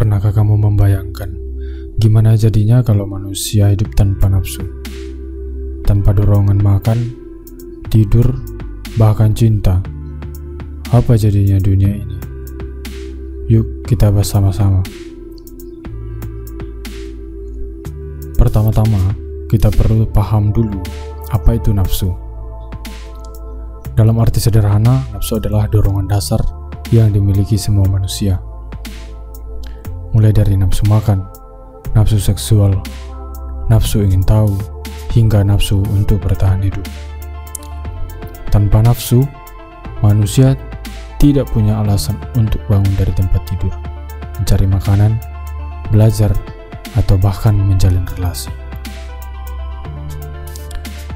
Pernahkah kamu membayangkan gimana jadinya kalau manusia hidup tanpa nafsu, tanpa dorongan makan, tidur, bahkan cinta? Apa jadinya dunia ini? Yuk kita bahas sama-sama. Pertama-tama, kita perlu paham dulu apa itu nafsu. Dalam arti sederhana, nafsu adalah dorongan dasar yang dimiliki semua manusia. Mulai dari nafsu makan, nafsu seksual, nafsu ingin tahu, hingga nafsu untuk bertahan hidup. Tanpa nafsu, manusia tidak punya alasan untuk bangun dari tempat tidur, mencari makanan, belajar, atau bahkan menjalin relasi.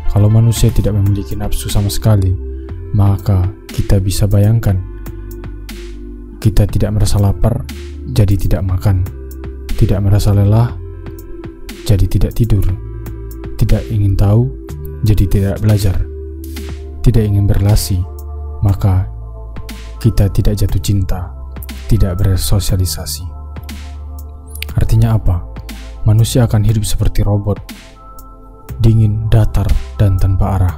Kalau manusia tidak memiliki nafsu sama sekali, maka kita bisa bayangkan, kita tidak merasa lapar, jadi tidak makan, tidak merasa lelah, jadi tidak tidur, tidak ingin tahu, jadi tidak belajar, tidak ingin berrelasi, maka kita tidak jatuh cinta, tidak bersosialisasi. Artinya apa? Manusia akan hidup seperti robot, dingin, datar, dan tanpa arah.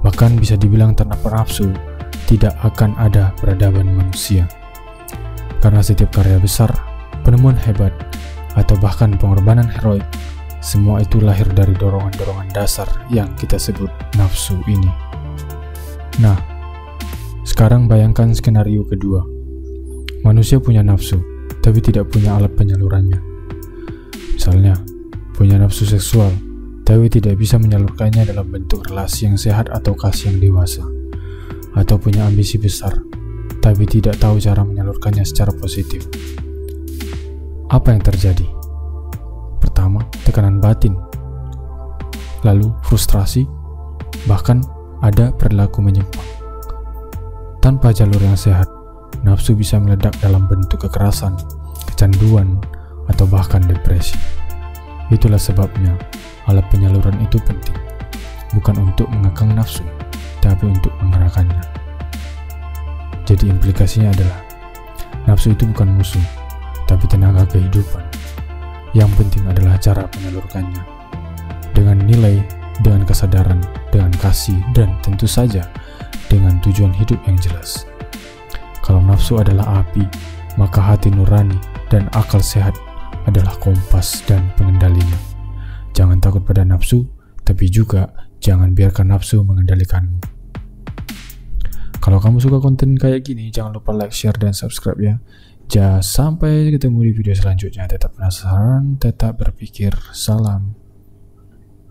Bahkan bisa dibilang tanpa nafsu, tidak akan ada peradaban manusia. Karena setiap karya besar, penemuan hebat, atau bahkan pengorbanan heroik, semua itu lahir dari dorongan-dorongan dasar yang kita sebut nafsu ini. Nah, sekarang bayangkan skenario kedua. Manusia punya nafsu, tapi tidak punya alat penyalurannya. Misalnya, punya nafsu seksual, tapi tidak bisa menyalurkannya dalam bentuk relasi yang sehat atau kasih yang dewasa. Atau punya ambisi besar, tapi tidak tahu cara menyalurkannya secara positif. Apa yang terjadi? Pertama, tekanan batin, lalu frustrasi, bahkan ada perilaku menyimpang. Tanpa jalur yang sehat, nafsu bisa meledak dalam bentuk kekerasan, kecanduan, atau bahkan depresi. Itulah sebabnya alat penyaluran itu penting, bukan untuk mengekang nafsu, tapi untuk mengerahkannya. Jadi implikasinya adalah, nafsu itu bukan musuh, tapi tenaga kehidupan. Yang penting adalah cara menyalurkannya, dengan nilai, dengan kesadaran, dengan kasih, dan tentu saja dengan tujuan hidup yang jelas. Kalau nafsu adalah api, maka hati nurani dan akal sehat adalah kompas dan pengendalinya. Jangan takut pada nafsu, tapi juga jangan biarkan nafsu mengendalikanmu. Kalau kamu suka konten kayak gini, jangan lupa like, share, dan subscribe ya. Sampai ketemu di video selanjutnya. Tetap penasaran, tetap berpikir. Salam.